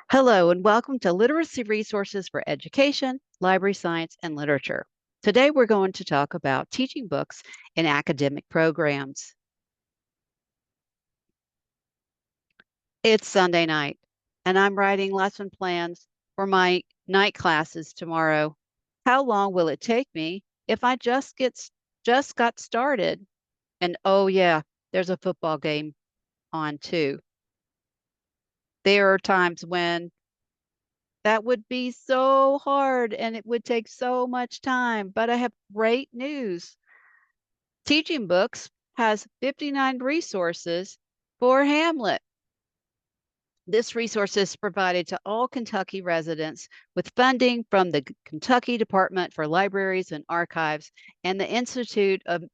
Hello and welcome to Literacy Resources for Education, Library Science, and Literature. Today we're going to talk about teaching books in academic programs. It's Sunday night and I'm writing lesson plans for my night classes tomorrow. How long will it take me if I just got started? And oh yeah, there's a football game on too. There are times when that would be so hard and it would take so much time. But I have great news. Teaching Books has 59 resources for Hamlet. This resource is provided to all Kentucky residents with funding from the Kentucky Department for Libraries and Archives and the Institute of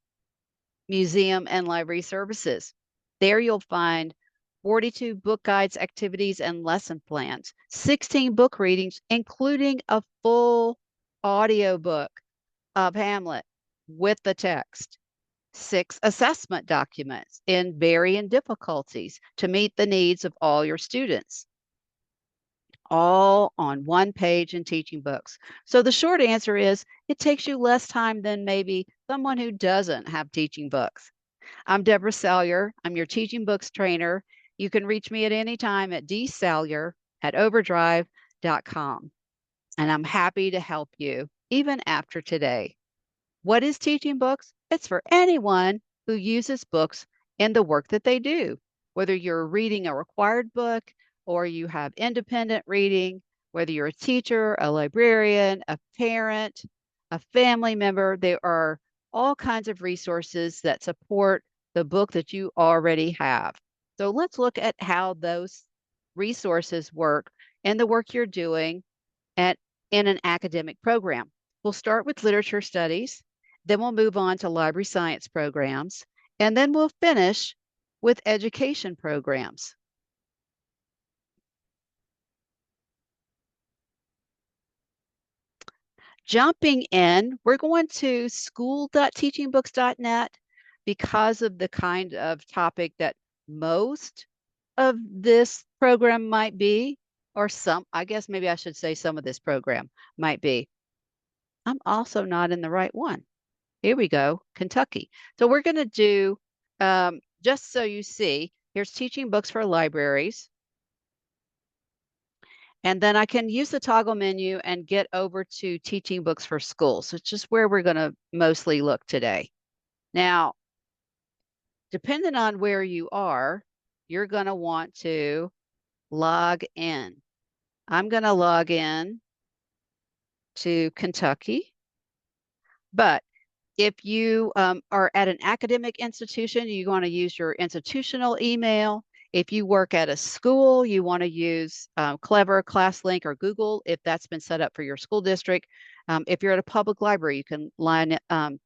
Museum and Library Services. There you'll find 42 book guides, activities, and lesson plans, 16 book readings, including a full audiobook of Hamlet with the text, 6 assessment documents in varying difficulties to meet the needs of all your students, all on one page in Teaching Books. So the short answer is it takes you less time than maybe someone who doesn't have Teaching Books. I'm Deborah Salyer. I'm your Teaching Books trainer. You can reach me at any time at dsalyer@overdrive.com. And I'm happy to help you even after today. What is Teaching Books? It's for anyone who uses books in the work that they do, whether you're reading a required book or you have independent reading, whether you're a teacher, a librarian, a parent, a family member, there are all kinds of resources that support the book that you already have. So let's look at how those resources work and the work you're doing at, in an academic program. We'll start with literature studies, then we'll move on to library science programs, and then we'll finish with education programs. Jumping in, we're going to school.teachingbooks.net because of the kind of topic that most of this program might be, or some, I guess maybe I should say some of this program might be. I'm also not in the right one. Here we go, Kentucky. So we're going to do, just so you see, here's Teaching Books for Libraries. And then I can use the toggle menu and get over to Teaching Books for Schools, which is where we're going to mostly look today. Now, depending on where you are, you're going to want to log in. I'm going to log in to Kentucky, but if you are at an academic institution, you want to use your institutional email. If you work at a school, you want to use Clever, ClassLink, or Google if that's been set up for your school district. If you're at a public library, you can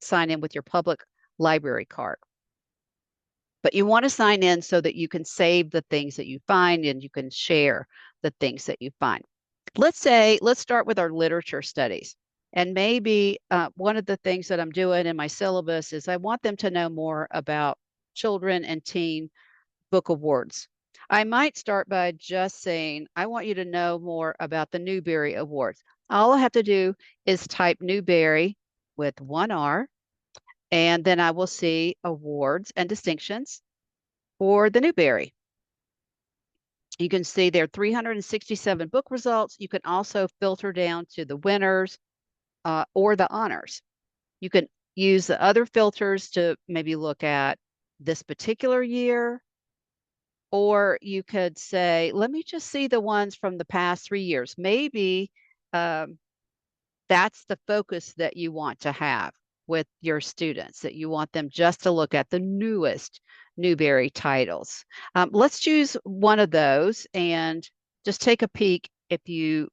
sign in with your public library card. But you want to sign in so that you can save the things that you find and you can share the things that you find. Let's start with our literature studies. And maybe one of the things that I'm doing in my syllabus is I want them to know more about children and teen book awards. I might start by just saying, I want you to know more about the Newbery Awards. All I have to do is type Newbery with one R, and then I will see awards and distinctions for the Newbery. You can see there are 367 book results. You can also filter down to the winners or the honors. You can use the other filters to maybe look at this particular year, or you could say, let me just see the ones from the past 3 years. Maybe that's the focus that you want to have with your students, that you want them just to look at the newest Newbery titles. Let's choose one of those and just take a peek if you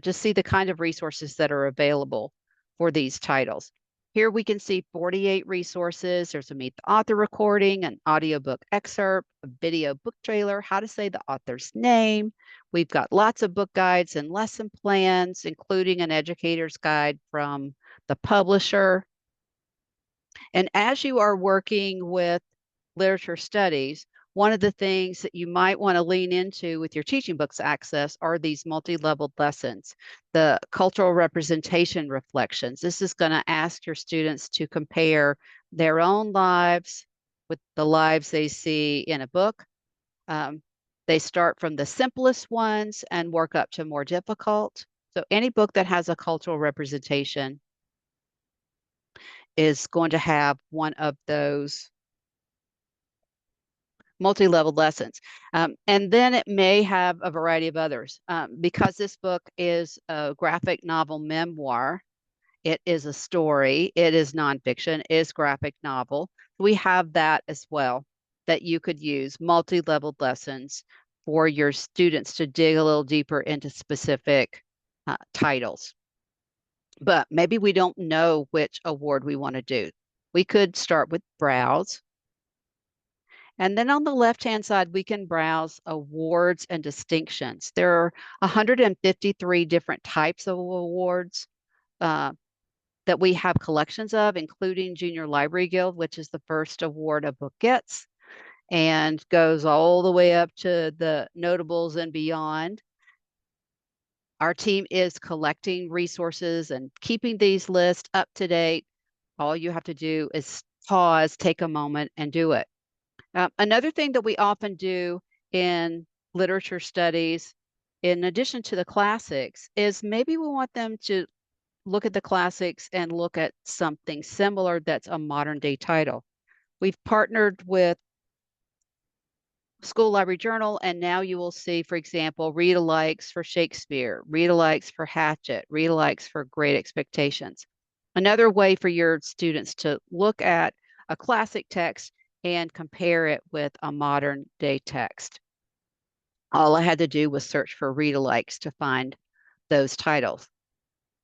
just see the kind of resources that are available for these titles. Here we can see 48 resources. There's a Meet the Author recording, an audiobook excerpt, a video book trailer, how to say the author's name. We've got lots of book guides and lesson plans, including an educator's guide from the publisher. And as you are working with literature studies, one of the things that you might want to lean into with your TeachingBooks access are these multi-leveled lessons, the cultural representation reflections. This is going to ask your students to compare their own lives with the lives they see in a book. They start from the simplest ones and work up to more difficult. So any book that has a cultural representation is going to have one of those multi-level lessons. And then it may have a variety of others. Because this book is a graphic novel memoir, it is a story, it is nonfiction, it is graphic novel. We have that as well that you could use, multi-level lessons for your students to dig a little deeper into specific titles. But maybe we don't know which award we want to do. We could start with browse. And then on the left-hand side, we can browse awards and distinctions. There are 153 different types of awards that we have collections of, including Junior Library Guild, which is the first award a book gets, and goes all the way up to the notables and beyond. Our team is collecting resources and keeping these lists up to date. All you have to do is pause, take a moment, and do it. Another thing that we often do in literature studies, in addition to the classics, is maybe we want them to look at the classics and look at something similar that's a modern day title. We've partnered with School Library Journal, and now you will see, for example, read-alikes for Shakespeare, read-alikes for Hatchet, read-alikes for Great Expectations. Another way for your students to look at a classic text and compare it with a modern day text. All I had to do was search for read-alikes to find those titles.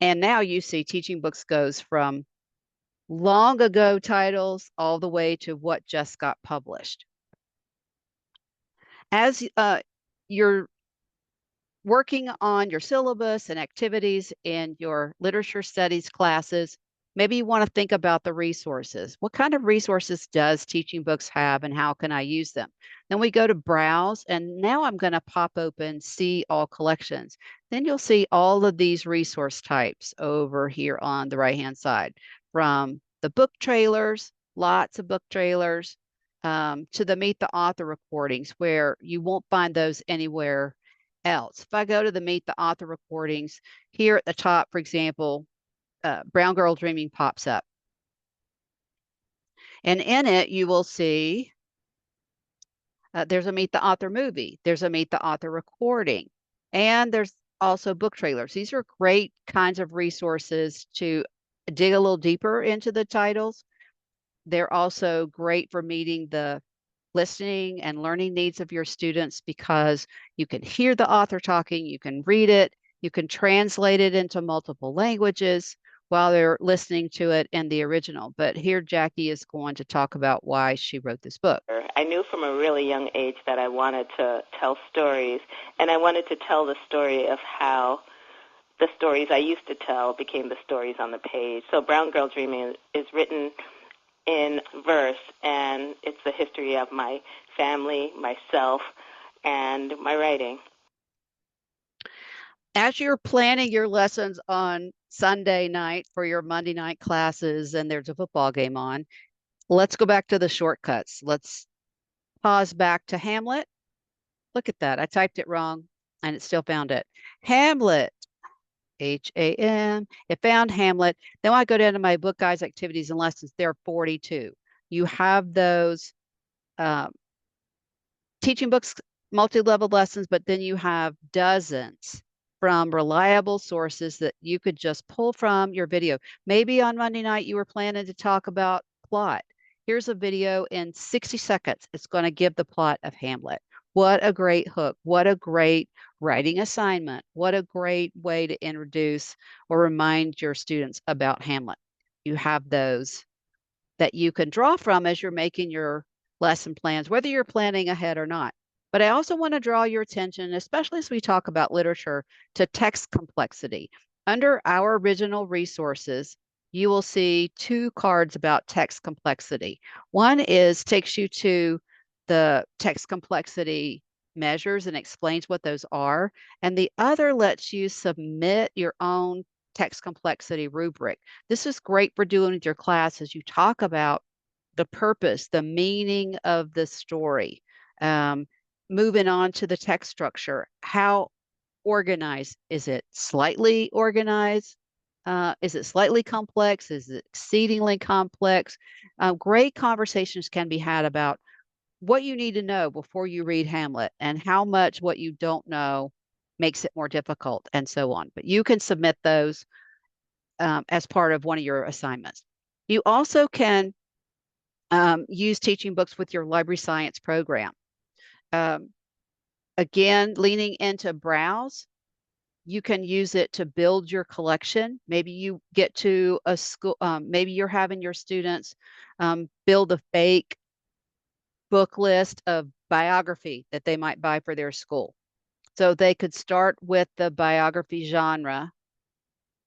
And now you see TeachingBooks goes from long ago titles all the way to what just got published. As you're working on your syllabus and activities in your literature studies classes, maybe you want to think about the resources. What kind of resources does TeachingBooks have and how can I use them? Then we go to browse, and now I'm going to pop open see all collections. Then you'll see all of these resource types over here on the right-hand side, from the book trailers, lots of book trailers, to the Meet the Author recordings, where you won't find those anywhere else. If I go to the Meet the Author recordings, here at the top, for example, Brown Girl Dreaming pops up. And in it, you will see there's a Meet the Author movie, there's a Meet the Author recording, and there's also book trailers. These are great kinds of resources to dig a little deeper into the titles. They're also great for meeting the listening and learning needs of your students because you can hear the author talking, you can read it, you can translate it into multiple languages while they're listening to it in the original. But here Jackie is going to talk about why she wrote this book. I knew from a really young age that I wanted to tell stories, and I wanted to tell the story of how the stories I used to tell became the stories on the page. So Brown Girl Dreaming is written in verse, and it's the history of my family, myself, and my writing. As you're planning your lessons on Sunday night for your Monday night classes and there's a football game on, let's go back to the shortcuts. Let's pause back to Hamlet. Look at that. I typed it wrong and it still found it. Hamlet, H-A-M. It found Hamlet. Then I go down to my book guides, activities, and lessons. There are 42. You have those TeachingBooks multi-level lessons, but then you have dozens from reliable sources that you could just pull from your video. Maybe on Monday night you were planning to talk about plot. Here's a video in 60 seconds. It's going to give the plot of Hamlet. What a great hook. What a great writing assignment. What a great way to introduce or remind your students about Hamlet. You have those that you can draw from as you're making your lesson plans, whether you're planning ahead or not. But I also want to draw your attention, especially as we talk about literature, to text complexity. Under our original resources, you will see two cards about text complexity. One takes you to the text complexity measures and explains what those are. And the other lets you submit your own text complexity rubric. This is great for doing with your class as you talk about the purpose, the meaning of the story. Um, Moving on to the text structure, how organized? Is it slightly organized? Is it slightly complex? Is it exceedingly complex? Great conversations can be had about what you need to know before you read Hamlet and how much what you don't know makes it more difficult and so on. But you can submit those as part of one of your assignments. You also can use teaching books with your library science program. Um, Again, leaning into browse, you can use it to build your collection. Maybe you get to a school, maybe you're having your students build a fake book list of biography that they might buy for their school. So they could start with the biography genre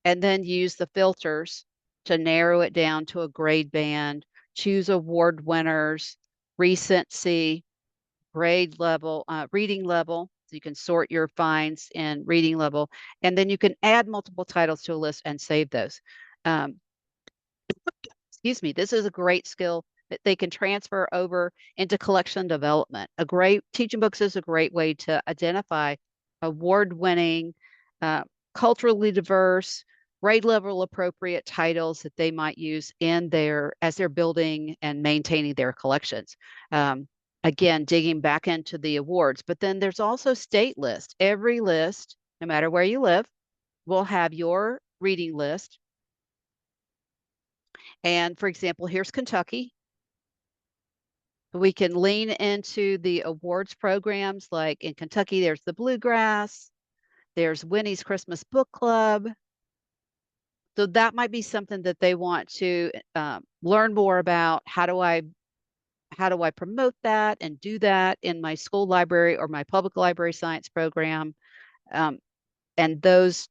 and then use the filters to narrow it down to a grade band, choose award winners, recency, grade level, reading level. So you can sort your finds in reading level, and then you can add multiple titles to a list and save those. Um, Excuse me, this is a great skill that they can transfer over into collection development. A great teaching books is a great way to identify award-winning, uh, culturally diverse, grade level appropriate titles that they might use in their as they're building and maintaining their collections. Again, digging back into the awards, but then there's also state list. Every list, no matter where you live, will have your reading list. And for example, here's Kentucky. We can lean into the awards programs, like in Kentucky, there's the Bluegrass, there's Winnie's Christmas Book Club. So that might be something that they want to learn more about. How do I promote that and do that in my school library or my public library science program? Um, and those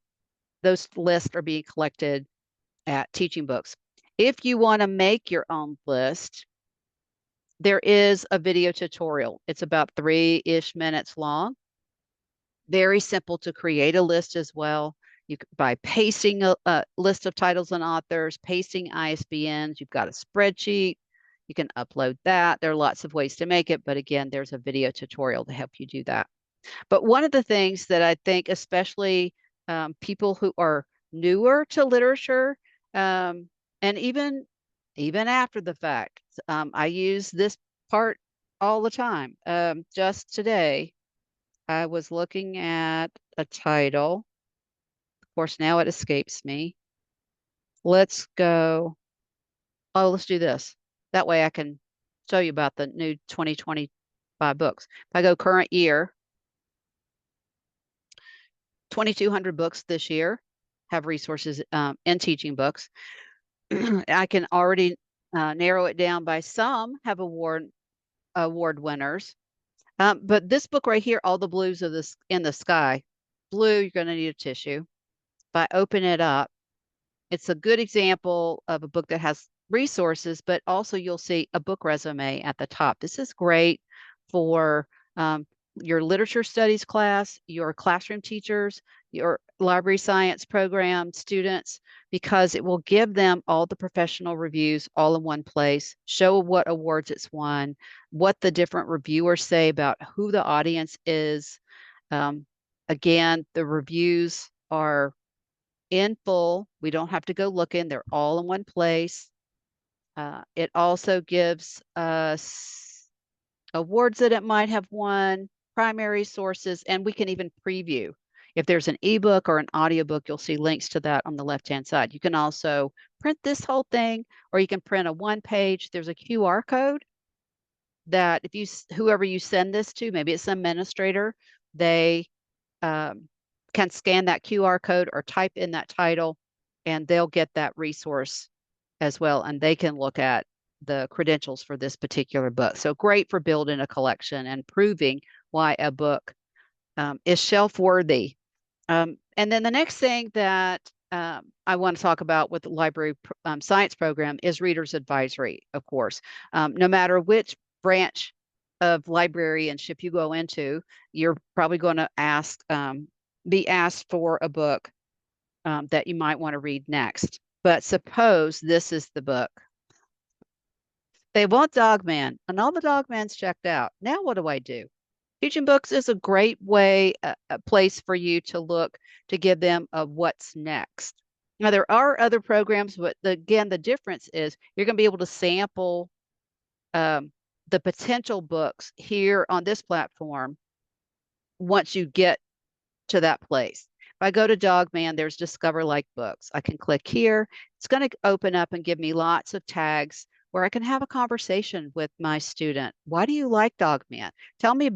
lists are being collected at Teaching Books. If you want to make your own list, there is a video tutorial. It's about 3-ish minutes long. Very simple to create a list as well. By pasting a list of titles and authors, pasting ISBNs, you've got a spreadsheet. You can upload that. There are lots of ways to make it, but again, there's a video tutorial to help you do that. But one of the things that I think, especially people who are newer to literature, and even after the fact, I use this part all the time. Just today, I was looking at a title. Of course, now it escapes me. Let's go. Oh, let's do this. That way I can show you about the new 2025 books. If I go current year, 2,200 books this year have resources in teaching books. I can already narrow it down by some have award winners. But this book right here, All the Blues of this in the Sky, blue, you're going to need a tissue. If I open it up, it's a good example of a book that has resources, but also you'll see a book resume at the top. This is great for your literature studies class, your classroom teachers, your library science program students, because it will give them all the professional reviews all in one place, show what awards it's won, what the different reviewers say about who the audience is. Um, Again, the reviews are in full. We don't have to go looking. They're all in one place. It also gives us awards that it might have won, primary sources, and we can even preview. If there's an ebook or an audiobook, you'll see links to that on the left-hand side. You can also print this whole thing, or you can print a one page. There's a QR code that if you, whoever you send this to, maybe it's an administrator, they can scan that QR code or type in that title, and they'll get that resource as well. And they can look at the credentials for this particular book. So great for building a collection and proving why a book is shelf worthy. And then the next thing that I want to talk about with the library science program is reader's advisory, of course. No matter which branch of librarianship you go into, you're probably going to be asked for a book that you might want to read next. But suppose this is the book. They want Dogman, and all the Dogman's checked out. Now what do I do? Teaching Books is a great way, a place for you to look to give them a what's next. Now, there are other programs, but again, the difference is you're going to be able to sample um, the potential books here on this platform once you get to that place. If I go to Dogman, there's Discover Like Books. I can click here. It's going to open up and give me lots of tags where I can have a conversation with my student. Why do you like Dogman? Tell me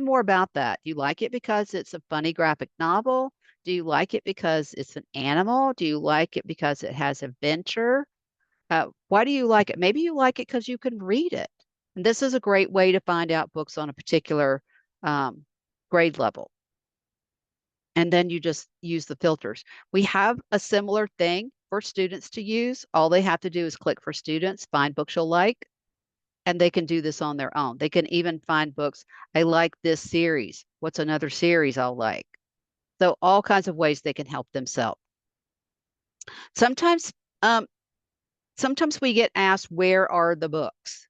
more about that. Do you like it because it's a funny graphic novel? Do you like it because it's an animal? Do you like it because it has adventure? Why do you like it? Maybe you like it because you can read it. And this is a great way to find out books on a particular um, grade level. And then you just use the filters. We have a similar thing for students to use. All they have to do is click for students, find books you'll like, and they can do this on their own. They can even find books. I like this series. What's another series I'll like? So all kinds of ways they can help themselves. Sometimes, um, sometimes we get asked, where are the books?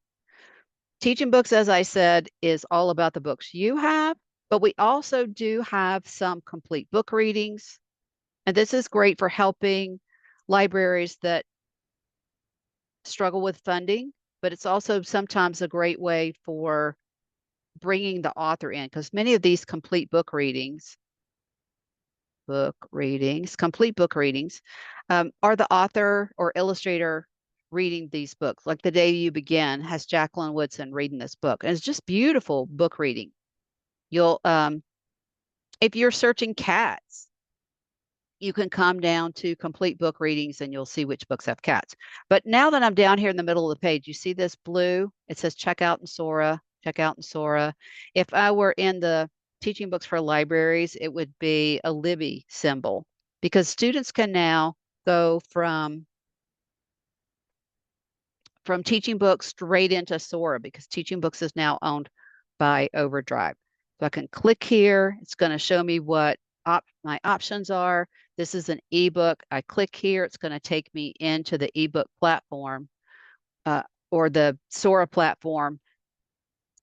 Teaching Books, as I said, is all about the books you have, but we also do have some complete book readings. And this is great for helping libraries that struggle with funding, but it's also sometimes a great way for bringing the author in because many of these complete book readings, are the author or illustrator reading these books. Like The Day You Begin has Jacqueline Woodson reading this book. And it's just beautiful book reading. You'll, if you're searching cats, you can come down to complete book readings and you'll see which books have cats. But now that I'm down here in the middle of the page, you see this blue? It says check out and Sora, check out and Sora. If I were in the Teaching Books for Libraries, it would be a Libby symbol because students can now go from Teaching Books straight into Sora because Teaching Books is now owned by Overdrive. So I can click here. It's going to show me what my options are. This is an ebook. I click here. It's going to take me into the ebook platform or the Sora platform.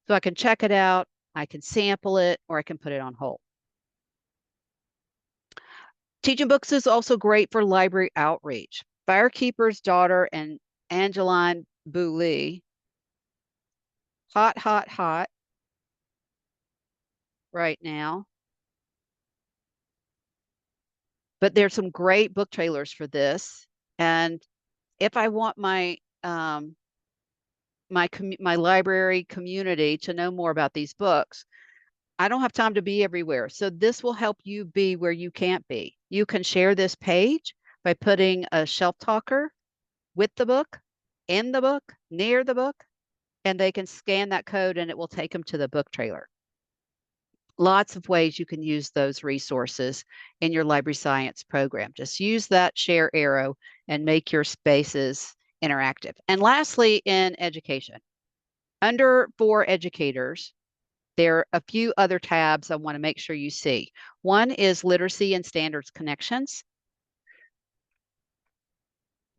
So I can check it out. I can sample it or I can put it on hold. Teaching Books is also great for library outreach. Firekeeper's Daughter and Angeline Booley, hot, hot, hot right now. But there's some great book trailers for this. And if I want my my library community to know more about these books, I don't have time to be everywhere. So this will help you be where you can't be. You can share this page by putting a shelf talker with the book, in the book, near the book, and they can scan that code and it will take them to the book trailer. Lots of ways you can use those resources in your library science program. Just use that share arrow and make your spaces interactive. And lastly, in education, under for educators, there are a few other tabs I want to make sure you see. One is literacy and standards connections.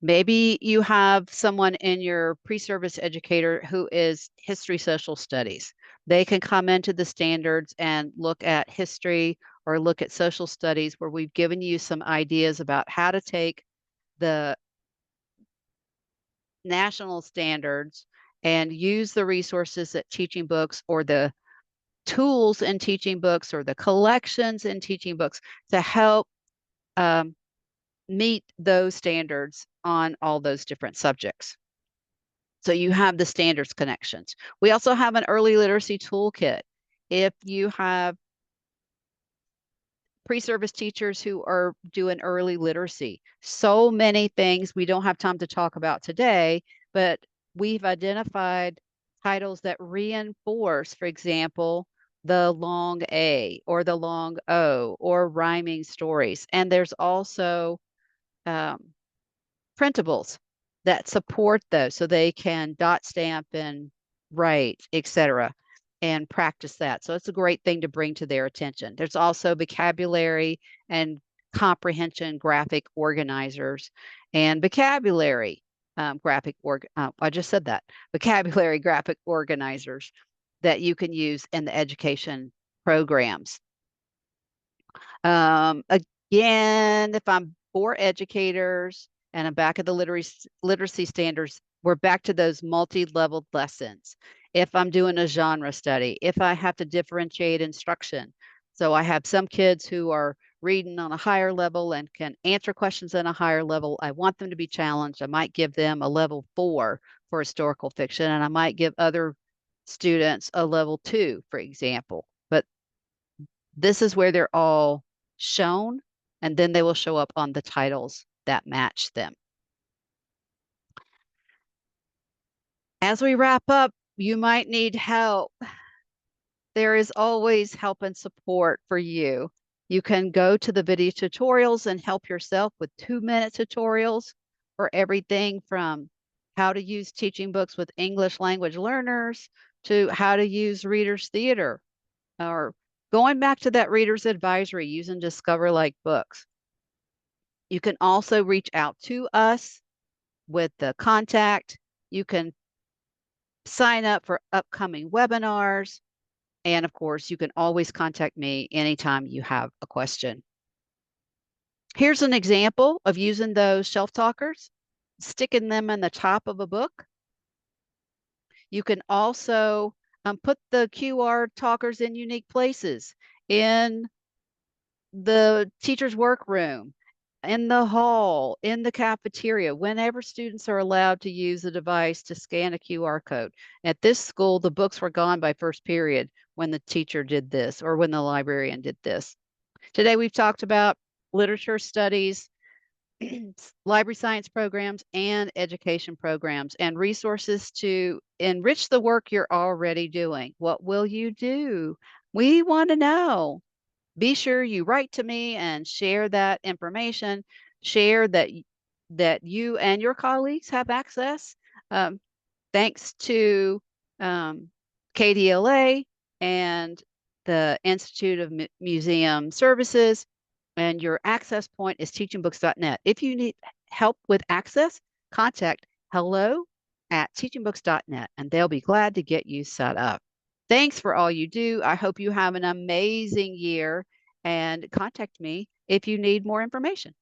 Maybe you have someone in your pre-service educator who is history social studies. They can come into the standards and look at history or look at social studies where we've given you some ideas about how to take the national standards and use the resources at Teaching Books or the tools in Teaching Books or the collections in Teaching Books to help meet those standards on all those different subjects. So you have the standards connections. We also have an early literacy toolkit. If you have pre-service teachers who are doing early literacy, so many things we don't have time to talk about today, but we've identified titles that reinforce, for example, the long A or the long O or rhyming stories. And there's also printables that support those so they can dot stamp and write, etc. and practice that. So it's a great thing to bring to their attention. There's also vocabulary and comprehension graphic organizers and vocabulary I just said that vocabulary graphic organizers that you can use in the education programs. Again, if I'm for educators and I'm back at the literacy standards, we're back to those multi-leveled lessons. If I'm doing a genre study, if I have to differentiate instruction. So I have some kids who are reading on a higher level and can answer questions on a higher level. I want them to be challenged. I might give them a level 4 for historical fiction, and I might give other students a level 2, for example. But this is where they're all shown, and then they will show up on the titles that match them. As we wrap up, you might need help. There is always help and support for you. You can go to the video tutorials and help yourself with 2-minute tutorials for everything from how to use teaching books with English language learners to how to use Reader's Theater, or going back to that Reader's Advisory using Discover Like Books. You can also reach out to us with the contact. You can sign up for upcoming webinars. And of course, you can always contact me anytime you have a question. Here's an example of using those shelf talkers, sticking them in the top of a book. You can also put the QR talkers in unique places, in the teacher's workroom, in the hall, in the cafeteria, whenever students are allowed to use the device to scan a QR code. At this school, the books were gone by first period when the teacher did this or when the librarian did this. Today, we've talked about literature studies, library science programs, and education programs, and resources to enrich the work you're already doing. What will you do? We want to know. Be sure you write to me and share that information. Share that you and your colleagues have access. Um, Thanks to KDLA and the Institute of Museum Services. And your access point is teachingbooks.net. If you need help with access, contact hello@teachingbooks.net, and they'll be glad to get you set up. Thanks for all you do. I hope you have an amazing year, and contact me if you need more information.